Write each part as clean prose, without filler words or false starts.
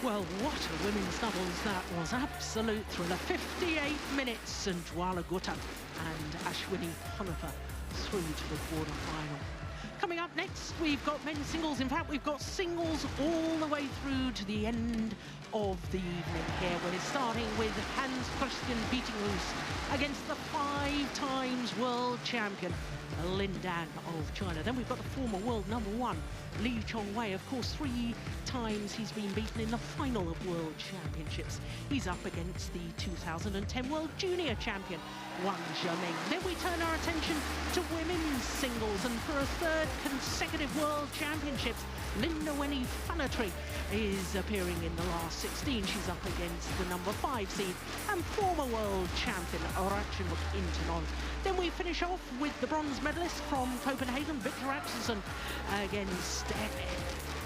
Well, what a women's doubles that was. Absolute thriller. 58 minutes, and Dwala Gutta and Ashwini Honappa through to the quarter-final. Coming up next, we've got men's singles. In fact, we've got singles all the way through to the end of the evening here. We're starting with Hans-Kristian VITTINGHUS against the 5 times world champion, LIN Dan of China. Then we've got the former world #1, Lee Chong-wei. Of course, 3 times he's been beaten in the final of World Championships. He's up against the 2010 World Junior Champion, Wang Zhiming. Then we turn our attention to women's singles, and for a 3rd consecutive World Championships, Linda Weni Fanatri is appearing in the last 16. She's up against the #5 seed and former world champion Ratchanmukh Intanon. Then we finish off with the bronze medalist from Copenhagen, Vitt against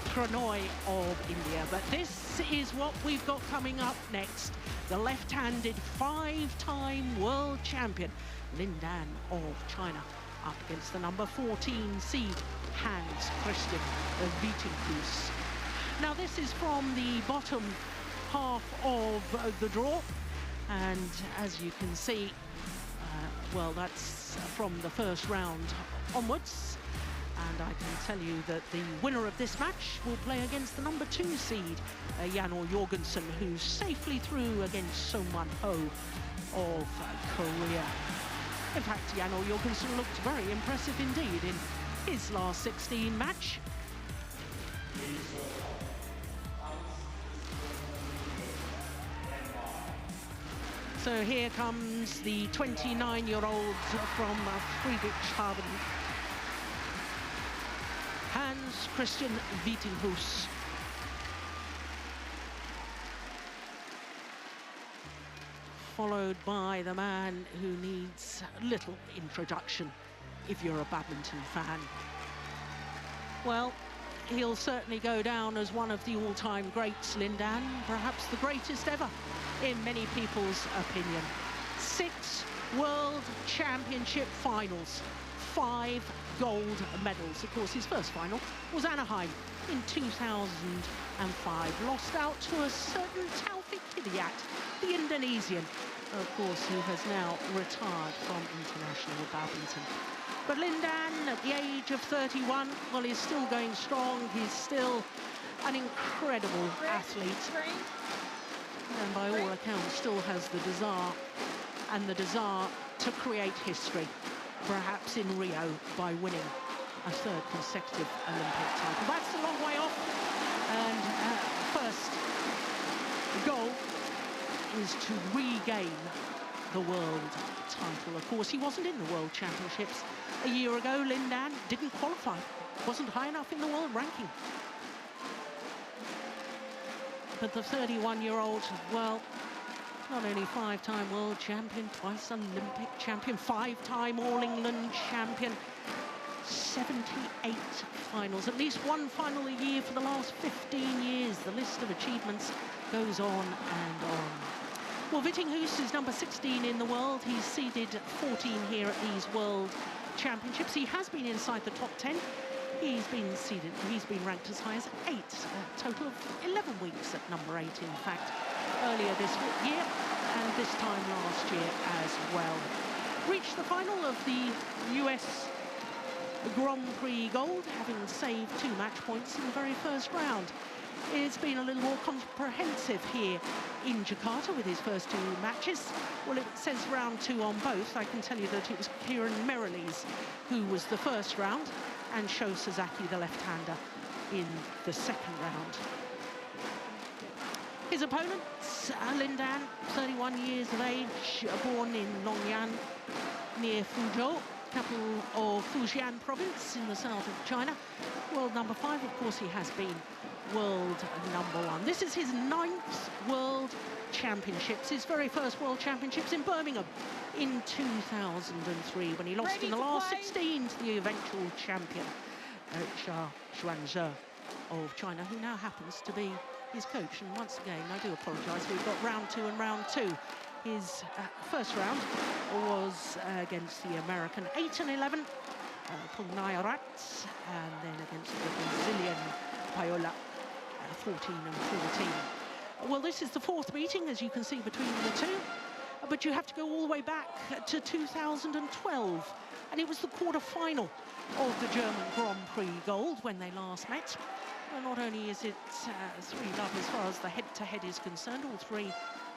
Pranoy of India. But this is what we've got coming up next. The left-handed 5-time world champion, LIN Dan of China, up against the #14 seed, Hans-Kristian VITTINGHUS. Now, this is from the bottom half of the draw, and as you can see, well, that's from the first round onwards. And I can tell you that the winner of this match will play against the #2 seed, Janor Jorgensen, who's safely through against Song-Man Ho of Korea. In fact, Janor Jorgensen looked very impressive indeed in his last 16 match. So here comes the 29-year-old from Friedrichshafen, Hans-Kristian VITTINGHUS. Followed by the man who needs little introduction if you're a badminton fan. Well, he'll certainly go down as one of the all-time greats, LIN Dan, perhaps the greatest ever in many people's opinion. 6 World Championship finals, 5 gold medals. Of course, his first final was Anaheim in 2005. Lost out to a certain Taufik Hidayat, the Indonesian, of course, who has now retired from international badminton. But LIN Dan, at the age of 31, well, he's still going strong. He's still an incredible athlete. And by all accounts, still has the desire to create history, perhaps in Rio, by winning a 3rd consecutive Olympic title. That's a long way off, and first goal is to regain the world title. Of course, he wasn't in the World Championships a year ago. LIN Dan didn't qualify, wasn't high enough in the world ranking. But the 31-year-old, well, not only 5-time world champion, twice Olympic champion, 5-time All-England champion, 78 finals, at least 1 final a year for the last 15 years. The list of achievements goes on and on. Well, VITTINGHUS is #16 in the world. He's seeded 14 here at these World Championships. He has been inside the top 10. He's been ranked as high as 8, a total of 11 weeks at #8, in fact, earlier this year and this time last year as well. Reached the final of the US Grand Prix Gold, having saved 2 match points in the very first round. It's been a little more comprehensive here in Jakarta with his first 2 matches. Well, it says round 2 on both. I can tell you that it was Kieran Merrilees who was the first round, and Sho Sasaki, the left-hander, in the 2nd round. His opponents, LIN Dan, 31 years of age, born in Nongyan, near Fuzhou, capital of Fujian province in the south of China. World #5, of course, he has been world #1. This is his 9th World Championships, his very first World Championships in Birmingham in 2003, when he lost in the last 16 to the eventual champion, Xia Xuanzhe of China, who now happens to be his coach. And once again, I do apologise, we've got round 2 and round 2. His first round was against the American 8 and 11, Pugnayarat, and then against the Brazilian Paola, 14 and 14. Well, this is the fourth meeting, as you can see, between the two. But you have to go all the way back to 2012. And it was the quarter-final of the German Grand Prix Gold when they last met. Well, not only is it 3-love as far as the head-to-head is concerned, all three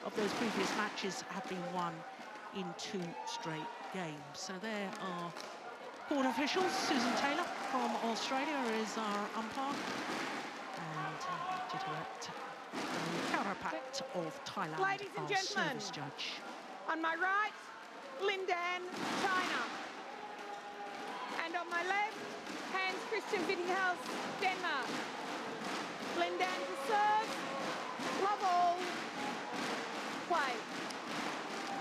of those previous matches have been won in 2 straight games. So there are court officials. Susan Taylor from Australia is our umpire. And Jitawat Karapat of Thailand, Ladies and gentlemen, service judge. On my right, LIN Dan, China. And on my left, Hans-Kristian VITTINGHUS, Denmark. LIN Dan to serve, love all, play.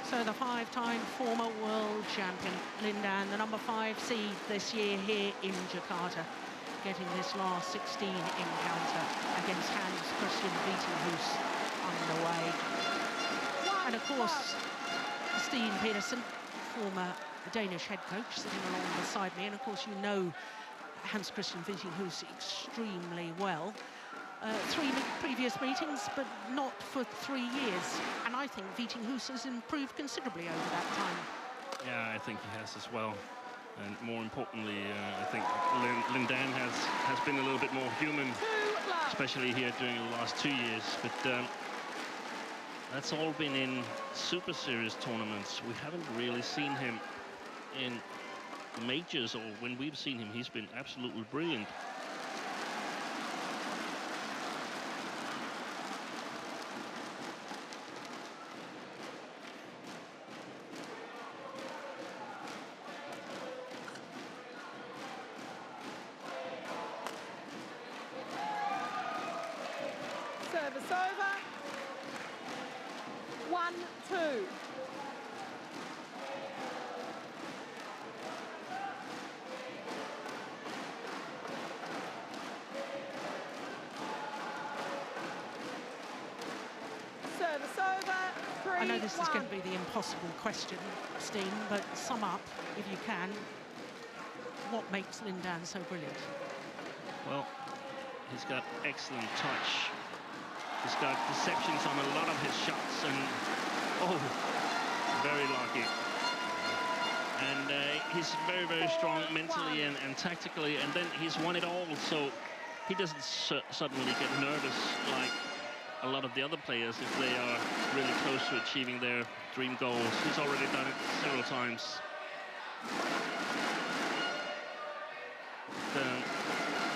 So the 5-time former world champion, LIN Dan, the number 5 seed this year here in Jakarta, getting this last 16 encounter against Hans-Kristian VITTINGHUS underway. And of course, Steen Pedersen, former Danish head coach, sitting along beside me. And of course, you know Hans-Kristian VITTINGHUS extremely well. 3 previous meetings, but not for 3 years. And I think VITTINGHUS has improved considerably over that time. Yeah, I think he has as well. And more importantly, I think LIN Dan has been a little bit more human, especially here during the last 2 years. But that's all been in Super Series tournaments. We haven't really seen him in majors, or when we've seen him, he's been absolutely brilliant. Service over. 1-2. Service over. 3-1. I know this is going to be the impossible question, Steen, but sum up, if you can, what makes LIN Dan so brilliant? Well, he's got excellent touch. He's got deceptions on a lot of his shots, and oh, very lucky. And he's very, very strong mentally and tactically, and then he's won it all, so he doesn't suddenly get nervous like a lot of the other players if they are really close to achieving their dream goals. He's already done it several times.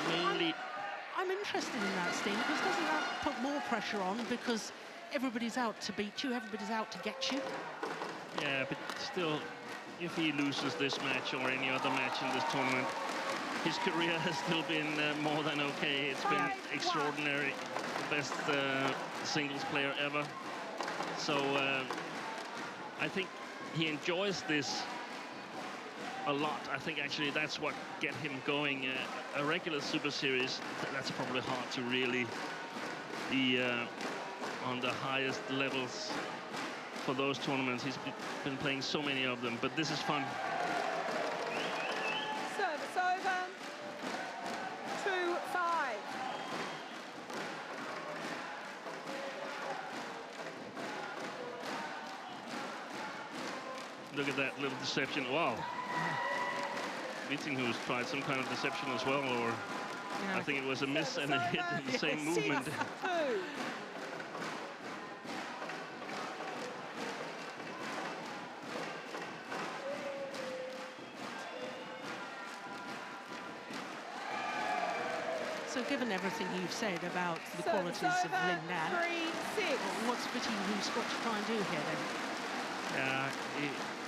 Mainly... I'm interested in that, Steen, because doesn't that put more pressure on because everybody's out to beat you, everybody's out to get you? Yeah, but still, if he loses this match or any other match in this tournament, his career has still been more than okay. It's been extraordinary. Best singles player ever. So I think he enjoys this a lot. I think actually that's what get him going. A regular Super Series, that's probably hard to really be on the highest levels for those tournaments. He's been playing so many of them, but this is fun. Service over. 2-5. Look at that little deception. Wow. VITTINGHUS tried some kind of deception as well, or I think it was a miss and a hit in the same movement. So given everything you've said about the qualities of LIN Dan, what's VITTINGHUS got to try and do here then? Yeah,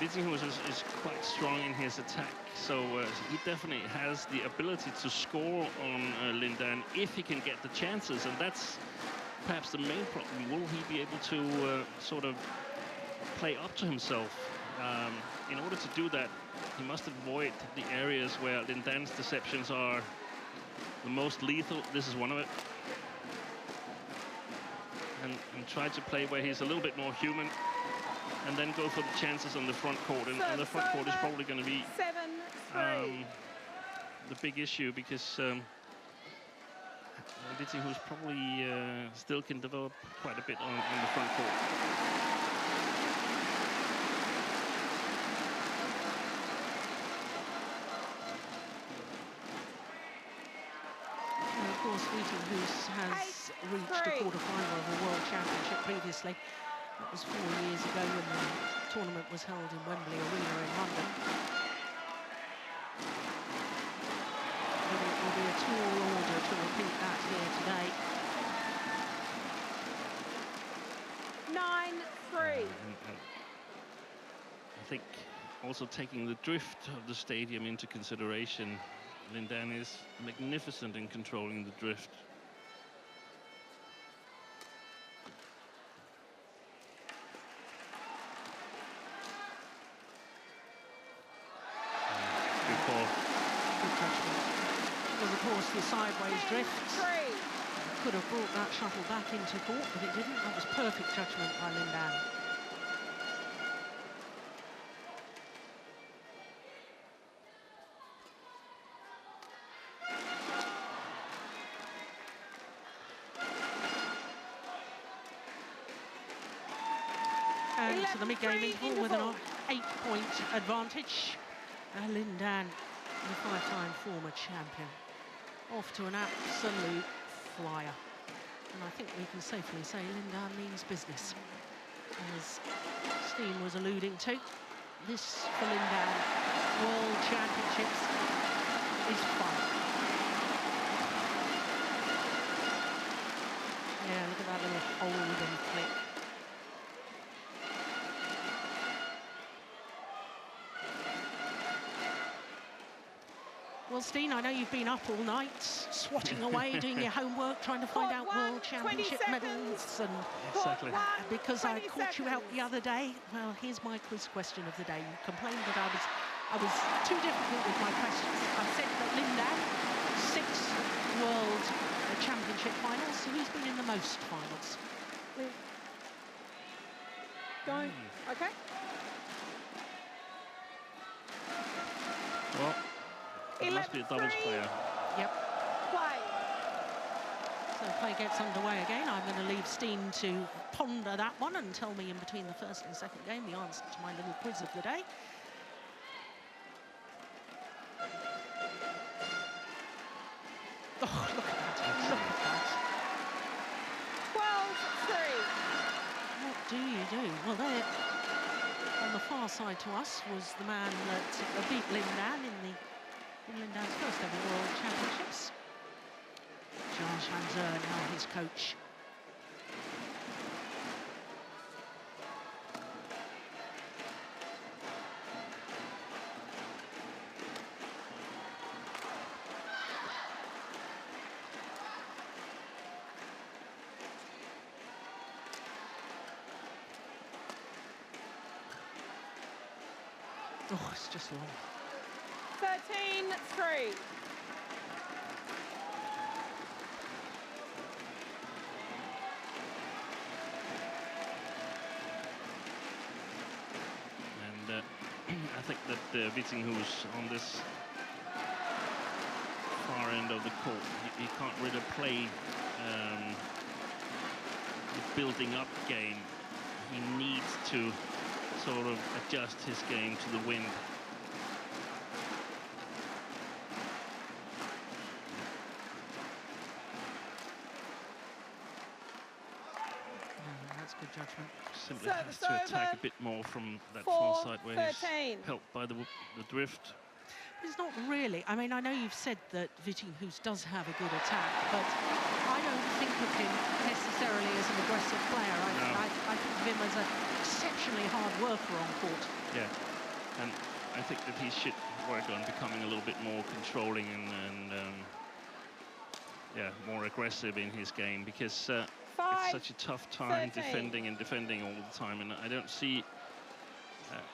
VITTINGHUS is quite strong in his attack, so he definitely has the ability to score on LIN Dan if he can get the chances, and that's perhaps the main problem. Will he be able to sort of play up to himself? In order to do that, he must avoid the areas where LIN Dan's deceptions are the most lethal. This is one of it. And try to play where he's a little bit more human, and then go for the chances on the front court. And the front court is probably going to be the big issue, because Vittinghus probably still can develop quite a bit on the front court. And of course, Vittinghus has reached a quarter-final of a World Championship previously. That was 4 years ago when the tournament was held in Wembley Arena in London. But it will be a tall order to repeat that here today. 9-3. I think also taking the drift of the stadium into consideration, LIN Dan is magnificent in controlling the drift. Good ball. Good touchment. Because of course the sideways drift could have brought that shuttle back into court, but it didn't. That was perfect judgment by LIN Dan. And to the mid-game interval with an 8-point advantage. LIN Dan, the 5-time former champion, off to an absolute flyer. And I think we can safely say LIN Dan means business. As Steen was alluding to, this for LIN Dan World Championships is fun. Yeah, look at that little hold and flick. Well, Steen, I know you've been up all night, swatting away, doing your homework, trying to find out World Championship medals. And Exactly. because I caught you out the other day, well, here's my quiz question of the day. You complained that I was too difficult with my questions. I said that LIN Dan, 6 World Championship finals. So who's been in the most finals? Going. Okay. Well, it must be a doubles player. Yep. Play. So play gets underway again. I'm going to leave Steen to ponder that one and tell me in between the first and second game the answer to my little quiz of the day. Oh, look at that. Look at that. 12-3. What do you do? Well, there, on the far side to us, was the man that beat LIN Dan in LIN Dan's first ever World Championships. Charles Hanser, now his coach. Oh, it's just long. 13-3. And I think that Vittinghus on this far end of the court, he can't really play the building up game. He needs to sort of adjust his game to the wind. That's good judgment. Simply has to attack a bit more from that far sideways, helped by the drift. It's not really. I mean, I know you've said that Vittinghus does have a good attack, but I don't think of him necessarily as an aggressive player. I think of him as an exceptionally hard worker on court. Yeah, and I think that he should work on becoming a little bit more controlling and yeah, more aggressive in his game, because it's such a tough time defending all the time, and I don't see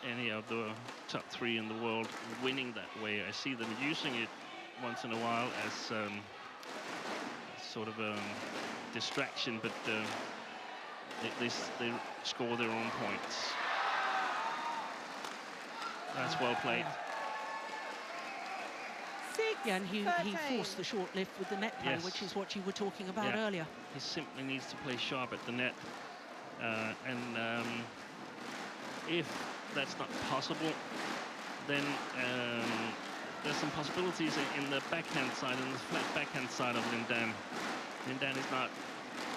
any of the top 3 in the world winning that way. I see them using it once in a while as sort of a distraction, but they score their own points. That's well played. Yeah, and he 13. forced the short lift with the net play, Yes. which is what you were talking about earlier. He simply needs to play sharp at the net. If that's not possible, then there's some possibilities in the backhand side, in the flat backhand side of LIN Dan. LIN Dan is not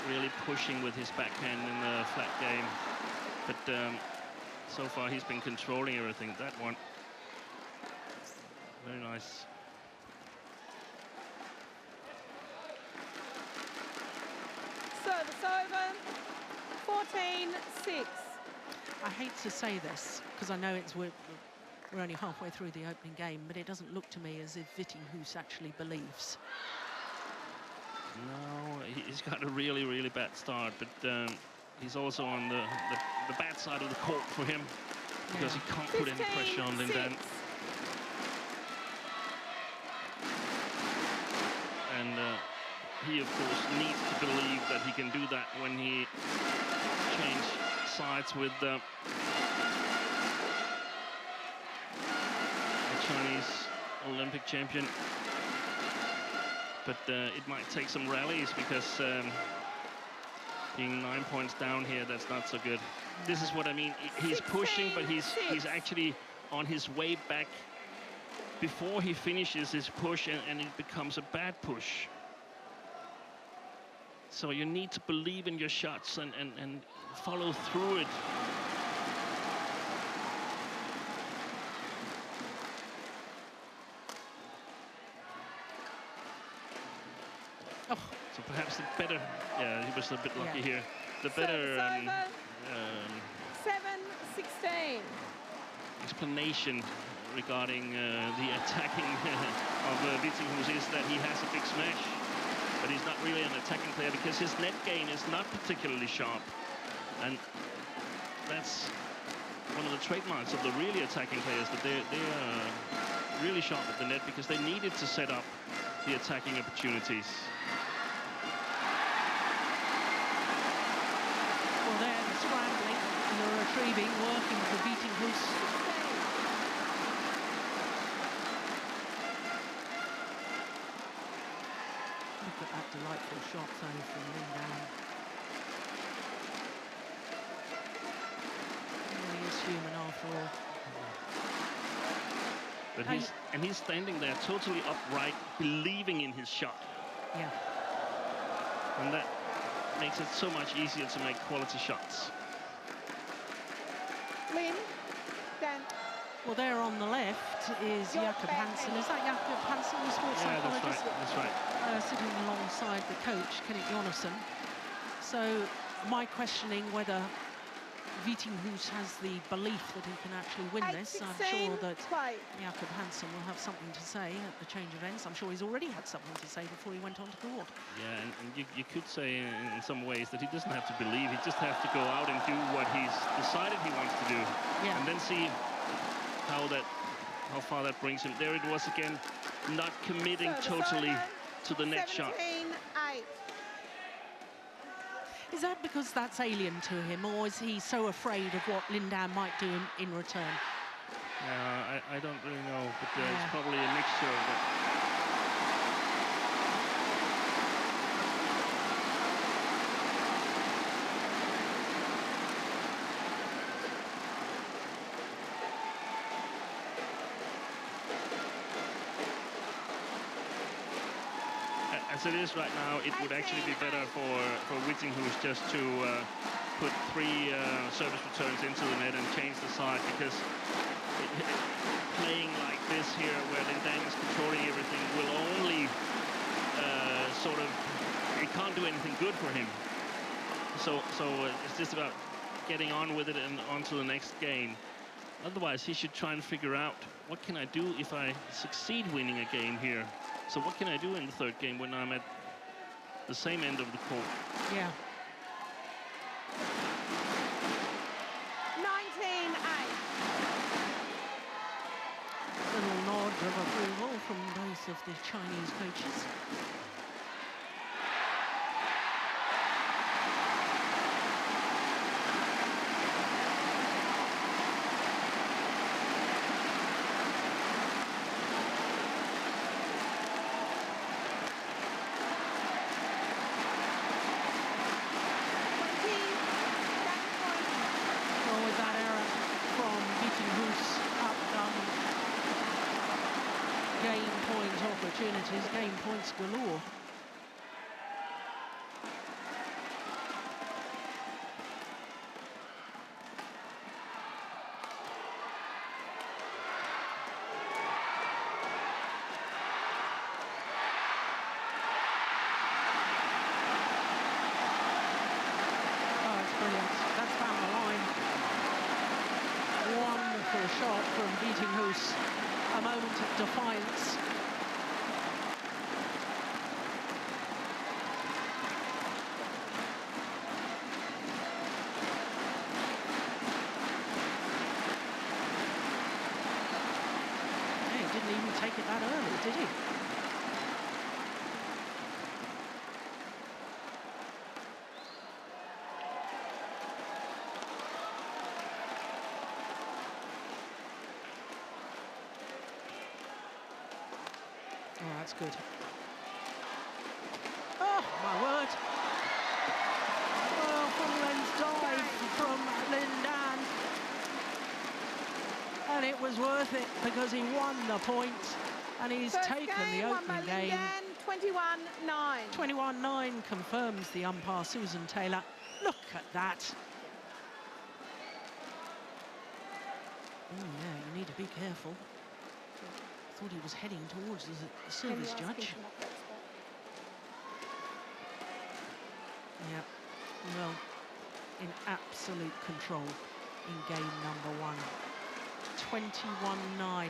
really pushing with his backhand in the flat game, but so far he's been controlling everything. That one, very nice. Service over. 14-6. I hate to say this, because I know we're only halfway through the opening game, but it doesn't look to me as if Vittinghus actually believes. No, he's got a really, really bad start, but he's also on the bad side of the court for him, because he can't put any pressure on LIN Dan. And he, of course, needs to believe that he can do that when he changes sides with the Chinese Olympic champion. But it might take some rallies, because being 9 points down here, that's not so good. This is what I mean. He's pushing, but he's actually on his way back before he finishes his push, and it becomes a bad push. So you need to believe in your shots and follow through it. Oh. So perhaps the better, yeah, he was a bit lucky here. The better 7-16. explanation regarding the attacking of Vittinghus is that he has a big smash, but he's not really an attacking player because his net gain is not particularly sharp. And that's one of the trademarks of the really attacking players, that they are really sharp at the net because they needed to set up the attacking opportunities. Well, there, the scrambling and the retrieving working for Vittinghus. Look at that delightful shot, though, from LIN Dan. He is human after all. But he's standing there totally upright, believing in his shot. Yeah. And that makes it so much easier to make quality shots. LIN Dan. Well, there on the left is Jakob Hansen. Is that Jakob Hansen, the sports psychologist? That's right. Sitting alongside the coach, Kenneth Jonassen. So my questioning whether Vittinghus has the belief that he can actually win this. I'm sure that Jakob Hansen will have something to say at the change of ends. I'm sure he's already had something to say before he went on to court. Yeah, and you could say in some ways that he doesn't have to believe. He just has to go out and do what he's decided he wants to do. Yeah. And then see how far that brings him. There it was again, not committing totally to the next shot. 17-8. Is that because that's alien to him, or is he so afraid of what LIN Dan might do in return? I don't really know, but it's probably a mixture of it. As it is right now, it would actually be better for Vittinghus just to put 3 service returns into the net and change the side, because playing like this here, where LIN Dan is controlling everything, will only it can't do anything good for him. So it's just about getting on with it and on to the next game. Otherwise, he should try and figure out, what can I do if I succeed winning a game here? So what can I do in the third game when I'm at the same end of the court? Yeah. 19-8. Little nod of approval from both of the Chinese coaches. is game points galore. Shot from VITTINGHUS, a moment of defiance. He didn't even take it that early, did he? Oh, that's good. Oh, my word. Well, full length dive from LIN Dan. And it was worth it because he won the point and he's taken the opening game. 21-9. 21-9 confirms the umpire, Susan Taylor. Look at that. Oh, yeah, you need to be careful. Thought he was heading towards the service judge. Yeah, well, in absolute control in game number 1. 21-9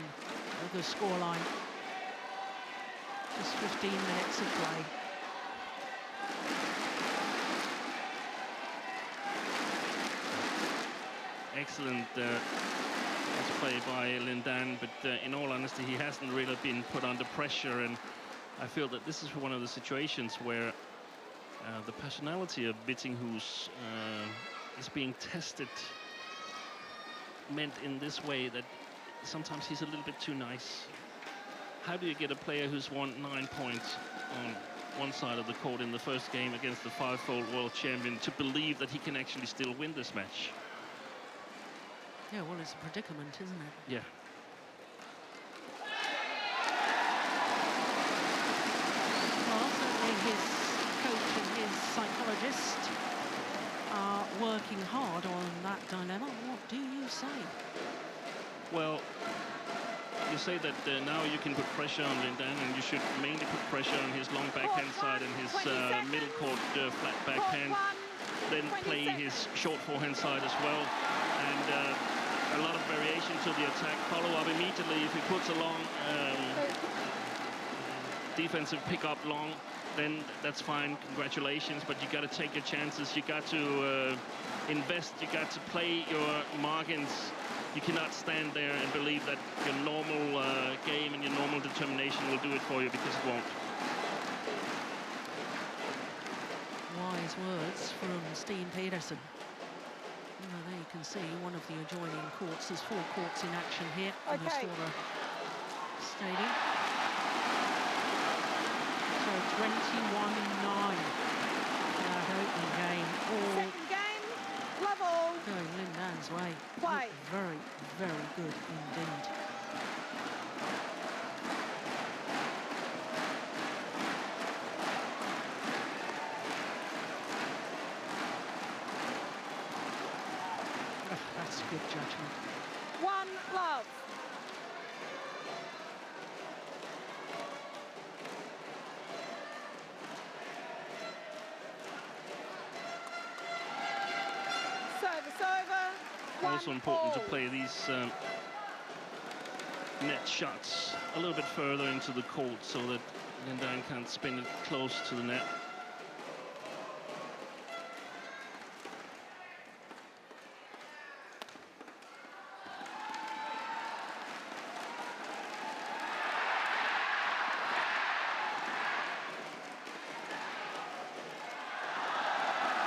the scoreline. Just 15 minutes of play. Excellent play by LIN Dan, but in all honesty, he hasn't really been put under pressure, and I feel that this is one of the situations where the personality of VITTINGHUS is being tested, meant in this way that sometimes he's a little bit too nice. How do you get a player who's won 9 points on one side of the court in the first game against the 5-fold world champion to believe that he can actually still win this match? Yeah, well, it's a predicament, isn't it? Yeah. Well, certainly his coach and his psychologist are working hard on that dilemma. What do you say? Well, you say that now you can put pressure on LIN Dan, and you should mainly put pressure on his long backhand side and his middle court flat backhand. Then play his short forehand side as well. And a lot of variation to the attack. Follow up immediately if he puts a long defensive pick-up long, then that's fine, congratulations, but you got to take your chances. You got to invest, you got to play your margins. You cannot stand there and believe that your normal game and your normal determination will do it for you, because it won't. Wise words from Steen Pedersen. Well, there you can see one of the adjoining courts. There's 4 courts in action here in the Stora Stadium. So 21-9 that opening game. Second game, level. Going LIN Dan's way. Play. Very, very good indeed. That's good judgment. 1-love. Service over. Also important to play these net shots a little bit further into the court so that LIN Dan can't spin it close to the net.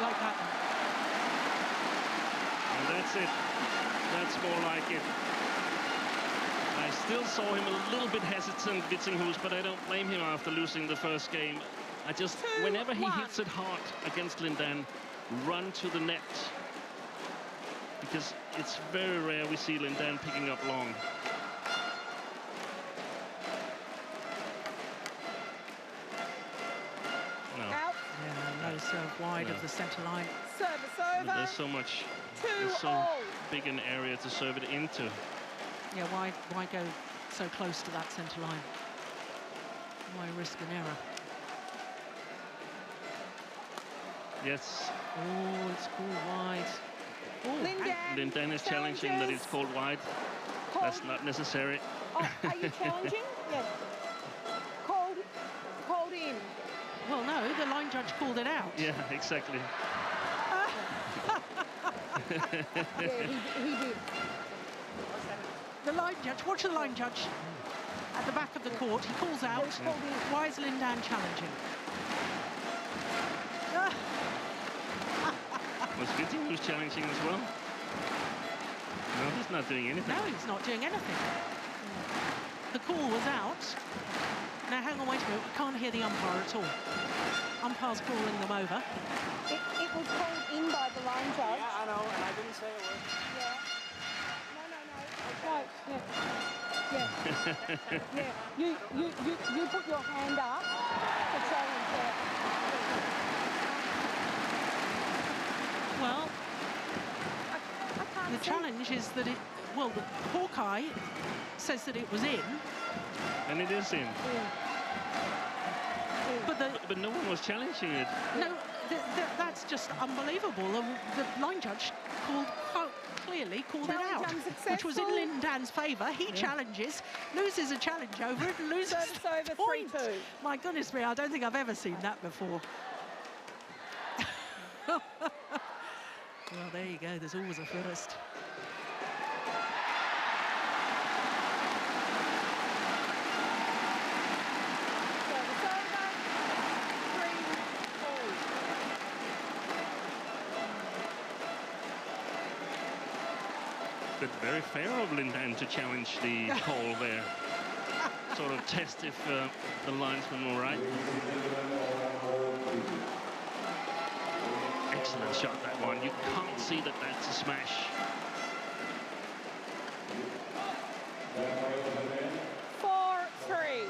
Like that. And that's it. That's more like it. I still saw him a little bit hesitant, VITTINGHUS, but I don't blame him after losing the first game. I just, whenever he hits it hard against LIN Dan, run to the net. Because it's very rare we see LIN Dan picking up long. serve wide of the centre line. Service over. But there's so much, there's so big an area to serve it into. Yeah, why go so close to that centre line? Why risk an error? Yes. Oh, it's called wide. Oh, LIN Dan is challenging that it's called wide. That's not necessary. Oh, are you challenging? Yes. Called in. well, no, the line judge called it out. Yeah, exactly. Yeah, he did. The line judge, watch the line judge at the back of the court. He calls out. Why is LIN Dan challenging? Was Vittinghus challenging as well? No, he's not doing anything. No, he's not doing anything. The call was out. Now, hang on, wait a minute. We can't hear the umpire at all. Umpire's calling them over. It was called in by the line judge. Yeah, I know, and I didn't say a word. Yeah. No. Yeah. You put your hand up to challenge that. Well, I can't the see. challenge is that it... Well, the Hawkeye says that it was in. And it is in. Yeah. But no one was challenging it. No, that's just unbelievable. The line judge clearly called it Challenge out, unsuccessful. which was in LIN Dan's favour. He challenges, loses a challenge over it, and loses Service the over point. 3-2. My goodness me, I don't think I've ever seen that before. Well, there you go. There's always a first. Service over. 3-4. But very fair of LIN Dan to challenge the call there. Sort of test if the linesman were right. Excellent shot, that one. You can't see that that's a smash. 4-3.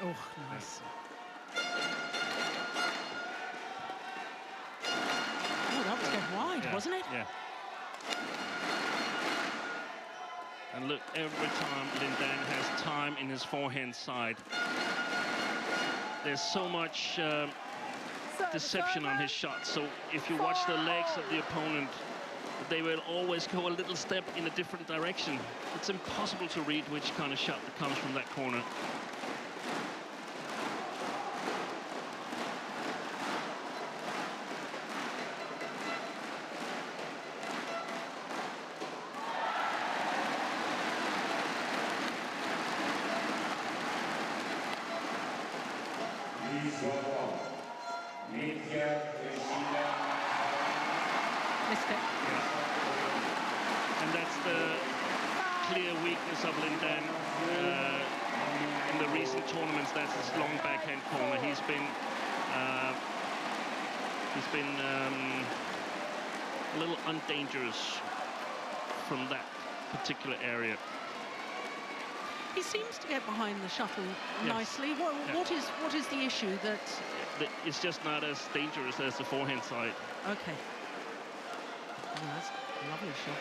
Oh, nice. Oh, that was going wide, wasn't it? Yeah. And look, every time LIN Dan has time in his forehand side, there's so much deception on his shot. So if you watch the legs of the opponent, they will always go a little step in a different direction. It's impossible to read which kind of shot that comes from that corner. Missed it. And that's the clear weakness of LIN Dan. In the recent tournaments, that's his long backhand corner. He's been a little undangerous from that particular area. He seems to get behind the shuttle Yes. nicely. Yeah. What is the issue that... It's just not as dangerous as the forehand side. Okay. Oh, that's a lovely shot.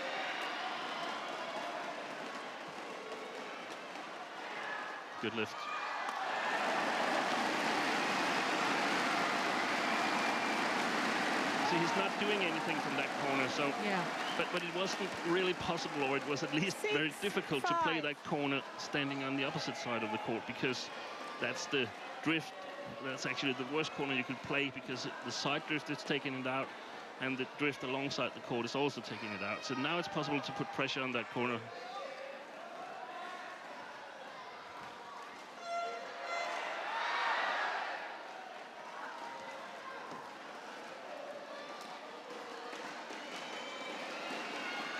Good lift. See, he's not doing anything from that corner, so... Yeah. But it wasn't really possible, or it was at least very difficult to play that corner standing on the opposite side of the court, because that's the drift. That's actually the worst corner you could play, because the side drift is taking it out, and the drift alongside the court is also taking it out. So now it's possible to put pressure on that corner.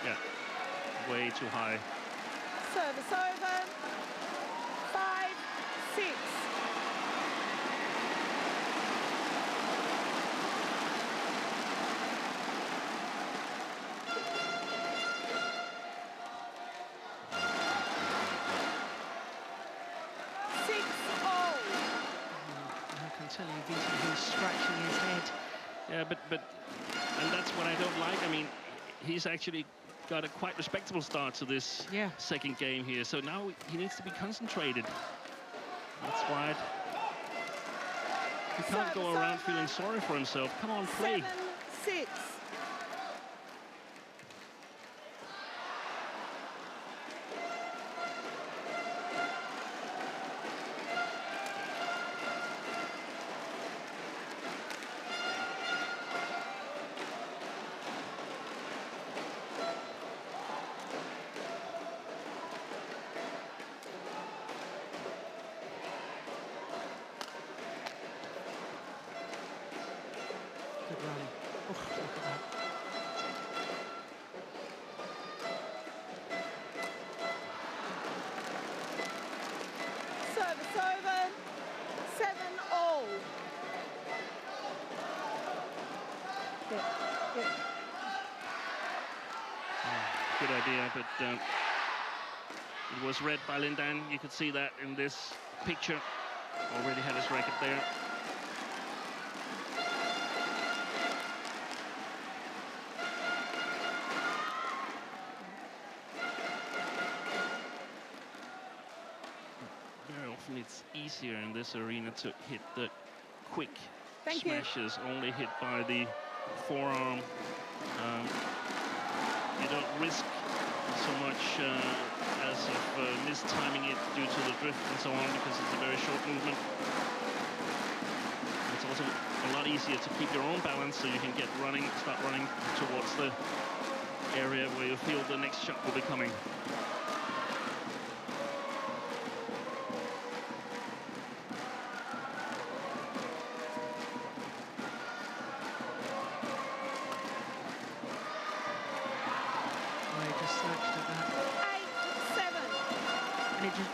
Yeah, way too high. Service over. 5-6. tell you, Vitt, he's scratching his head. Yeah, and that's what I don't like. I mean, he's actually got a quite respectable start to this second game here. So now he needs to be concentrated. That's why he can't go around feeling sorry for himself. Come on, play. 7-6. Good rally. Oh, look at that. Service over. 7-all. Good idea, but it was read by LIN Dan. You could see that in this picture. Already had his racket there. Very often it's easier in this arena to hit the quick smashes, only hit by the forearm. You don't risk so much as of mistiming it due to the drift and so on, because it's a very short movement. It's also a lot easier to keep your own balance, so you can get running, start running towards the area where you feel the next shot will be coming.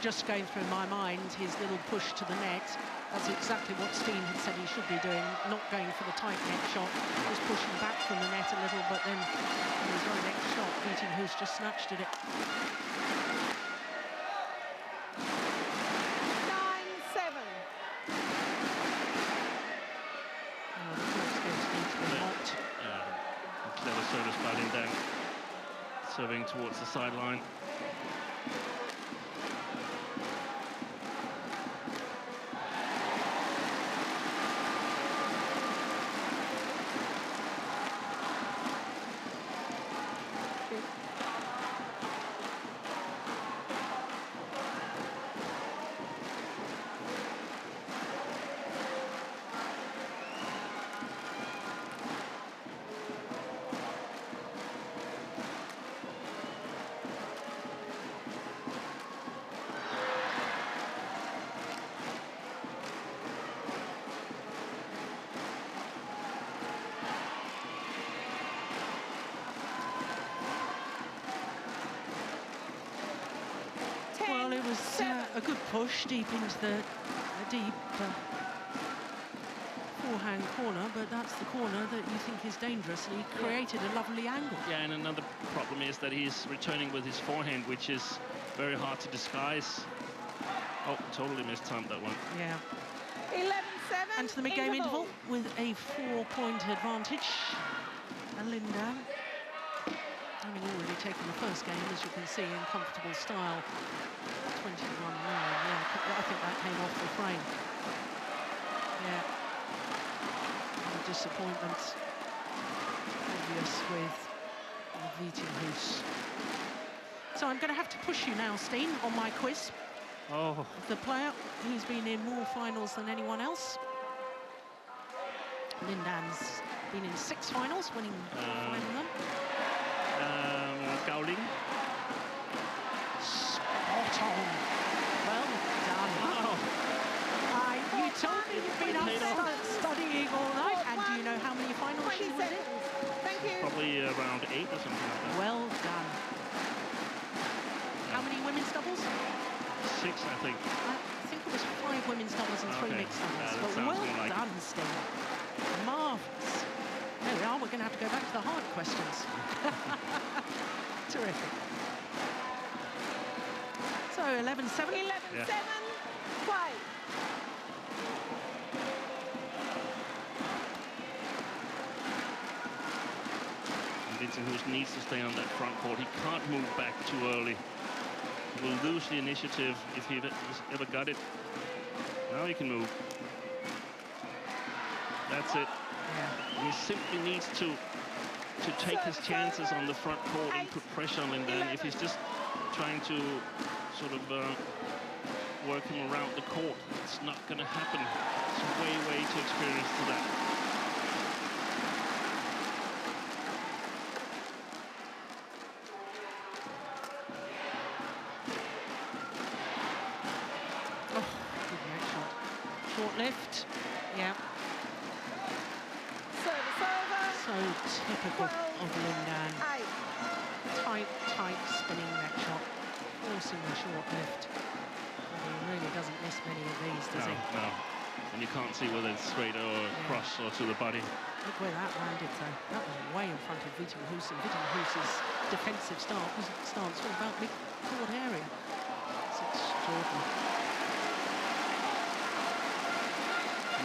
Just going through my mind, his little push to the net. That's exactly what Steen had said he should be doing, not going for the tight net shot, just pushing back from the net a little, but then in his very next shot, VITTINGHUS just snatched at it. 9-7. Oh, the first game needs to be mocked. Clever service by LIN Dan, serving towards the sideline. Well, it was a good push deep into the deep forehand corner, but that's the corner that you think is dangerous, and he created a lovely angle. Yeah, and another problem is that he's returning with his forehand, which is very hard to disguise. Oh, totally mistimed that one. Yeah. 11-7. And to the mid-game interval with a 4-point advantage. And LIN Dan, having already taken the first game, as you can see, in comfortable style. 21-9, yeah, I think that came off the frame. Yeah. The disappointment obvious with VITTINGHUS. So I'm going to have to push you now, Steen, on my quiz. Oh. The player who's been in more finals than anyone else. LIN Dan's been in 6 finals, winning 5 of them. Gowling. Spot on. Well done. Wow. You told me you've been up studying all night, and do you know how many finals she was in? Thank you. Probably around 8 or something like that. Well done. How many women's doubles? 6, I think. I think it was 5 women's doubles and 3 mixed doubles. But well done, Steen. Marvellous. There we are. We're going to have to go back to the hard questions. Terrific. So 11-7. 11-7. Play. Vittinghus needs to stay on that front court. He can't move back too early. He will lose the initiative if he ever got it. Now he can move. That's it. Yeah. He simply needs to take his chances on the front court and put pressure on LIN Dan. If he's just trying to sort of work him around the court, it's not going to happen. He's way too experienced for that. Oh, good net shot. Short lift. Yeah. So typical of LIN Dan. Tight spinning net shot, forcing the short lift. But he really doesn't miss many of these, does he? No. And you can't see whether it's straight or cross or to the body. Look where that landed, though. That was way in front of Vittinghus, and Vittinghus's defensive stance was about mid-court area. It's extraordinary.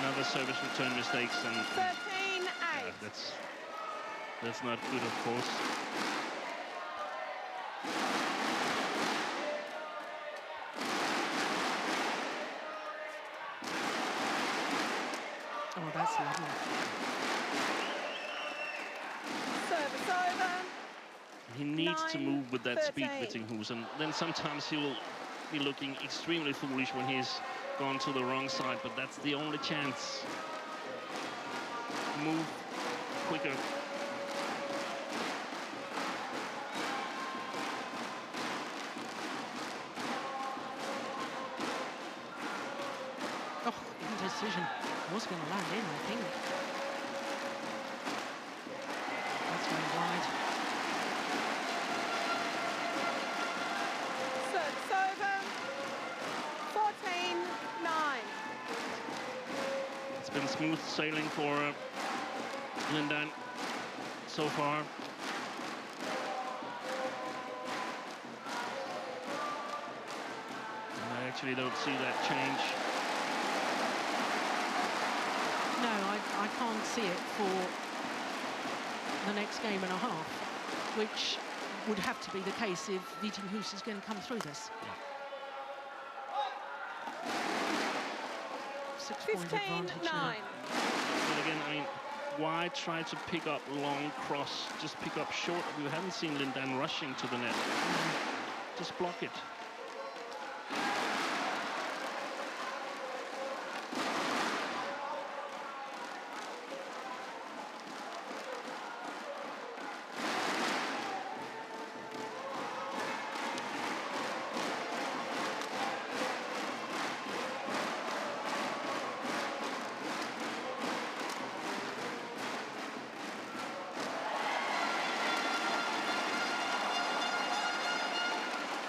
Another service return mistakes, and 13-8. That's not good, of course. Oh, that's lovely. Service over. He needs to move with that 9-13. speed, Vittinghus, and then sometimes he will be looking extremely foolish when he's gone to the wrong side, but that's the only chance. Move quicker. Oh, indecision. Was going to land in, I think. That's very wide. Service over. 14-9. It's been smooth sailing for LIN Dan so far. And I actually don't see that change. No, I can't see it for the next game and a half, which would have to be the case if Vittinghus is going to come through this. 6-point advantage now. 15-9. But again, I mean, why try to pick up long cross? Just pick up short. We haven't seen LIN Dan rushing to the net. Just block it.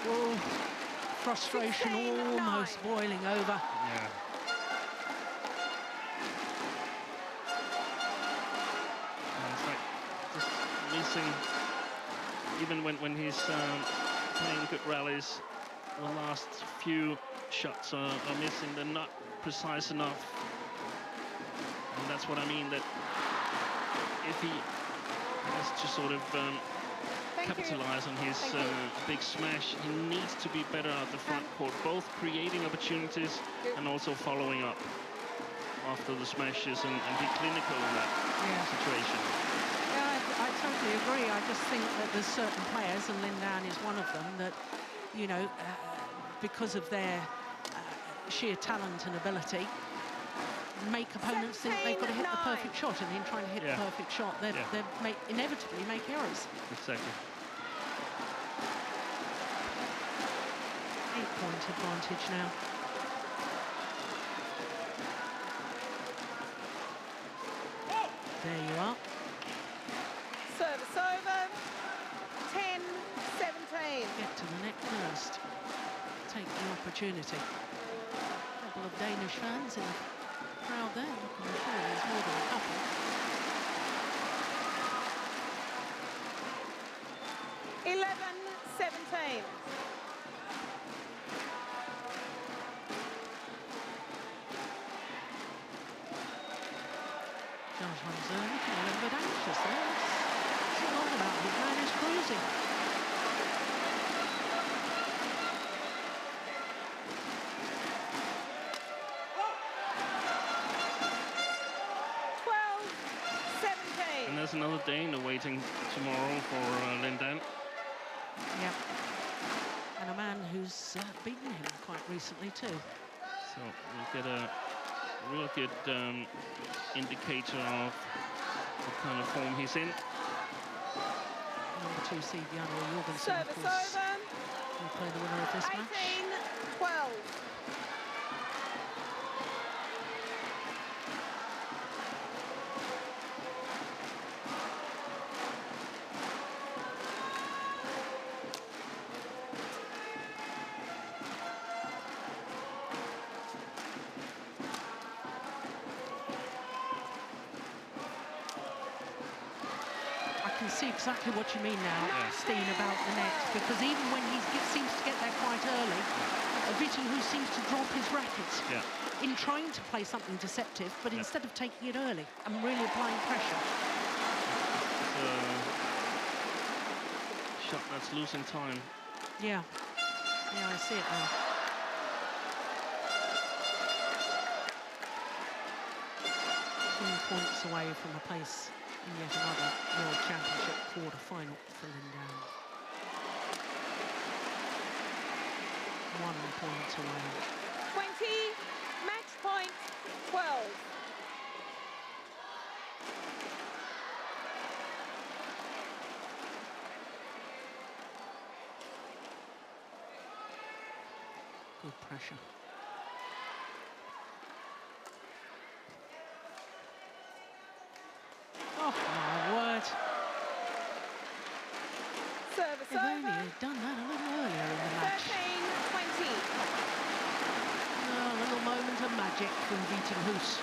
Oh, frustration 16-9. almost boiling over. Yeah. It's like just missing, even when he's playing good rallies, the last few shots are missing. They're not precise enough. And that's what I mean, that if he has to sort of capitalize on his big smash, he needs to be better at the front court, both creating opportunities and also following up after the smashes and be clinical in that situation. Yeah, I totally agree. I just think that there's certain players, and LIN Dan is one of them, that, you know, because of their sheer talent and ability, make opponents think they've got to hit the perfect shot, and in trying to hit the perfect shot, they inevitably make errors. Exactly. 8-point advantage now. There you are. Service over. 10-17. Get to the net first. Take the opportunity. A couple of Danish fans in the crowd there. I'm sure there's more than a couple. Looking a little bit anxious there. It's all about losing. And there's another Dane awaiting tomorrow for LIN Dan. Yep. And a man who's beaten him quite recently too. So we'll get a real good indicator of what kind of form he's in. Number 2 seed Janne Jorgensen, of course, will play the winner of this match. 18-12. I can see exactly what you mean now, Steen, about the net, because even when he seems to get there quite early, Vittinghus seems to drop his racket in trying to play something deceptive, but instead of taking it early and really applying pressure. It's a shot that's losing time. Yeah, I see it now. Points away from a place in yet another World Championship quarter-final for LIN Dan. 1 point away. 20, match point 12. Good pressure. Oh, my word. Service If only over. he'd done that a little earlier in the match. 13-20. Oh, a little moment of magic from Vittinghus.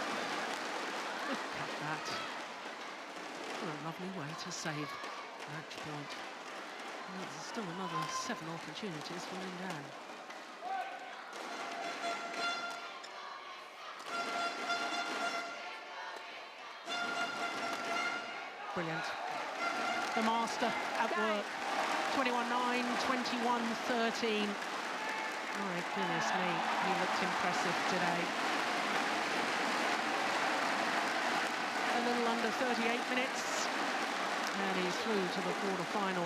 Look at that. What a lovely way to save match point. And there's still another 7 opportunities for LIN Dan. Brilliant. The master at work. 21-9, 21-13. My goodness me, he looked impressive today. A little under 38 minutes. And he's through to the quarter-final.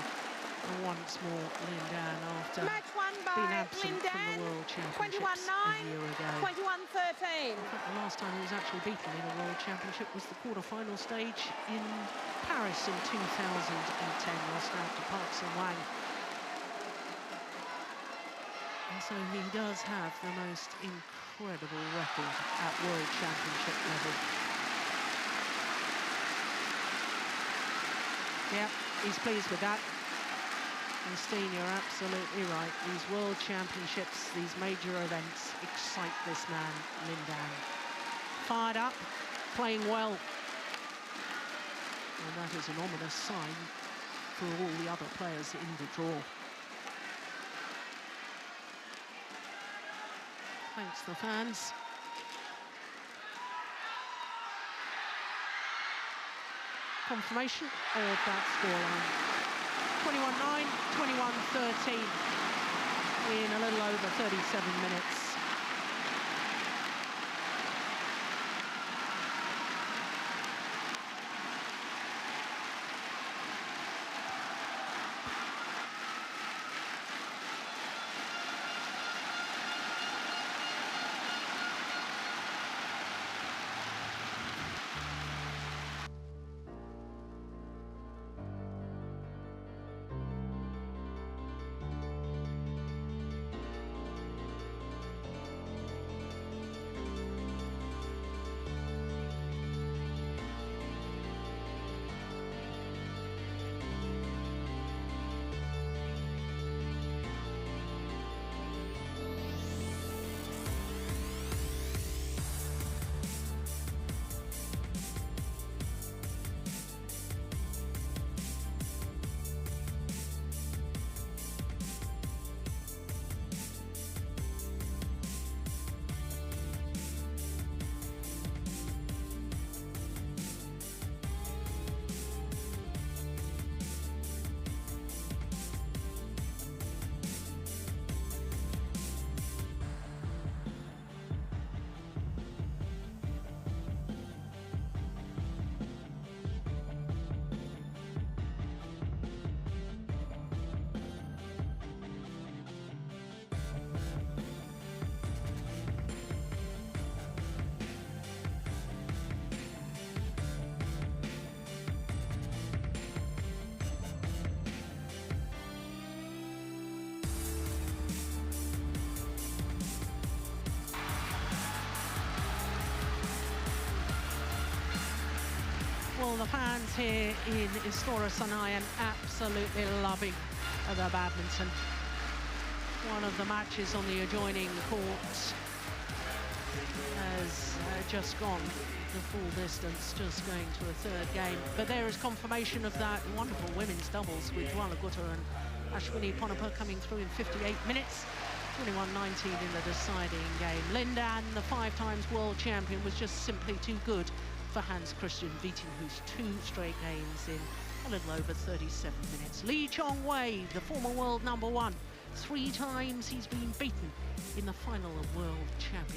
And once more, LIN Dan, after Match won being by absent LIN from Dan. the World Championships 21-9, a year ago. 21-13. In fact, the last time he was actually beaten in a World Championship was the quarter-final stage in Paris in 2010, lost out to Park Sun-Wang. And so he does have the most incredible record at World Championship level. Yep, he's pleased with that. And Steen, you're absolutely right. These World Championships, these major events, excite this man, LIN Dan. Fired up, playing well. And that is an ominous sign for all the other players in the draw. Thanks to the fans. Confirmation of that scoreline. 21-9, 21-13 in a little over 37 minutes. Well, the fans here in Istora Senayan absolutely loving the badminton. One of the matches on the adjoining courts has just gone the full distance, just going to a third game. But there is confirmation of that wonderful women's doubles with Dwala Gutta and Ashwini Ponapur coming through in 58 minutes. 21-19 in the deciding game. LIN Dan, the 5 times world champion, was just simply too good for Hans-Kristian VITTINGHUS. 2 straight games in a little over 37 minutes. Lee Chong-wei, the former world #1. 3 times he's been beaten in the final of World Championships.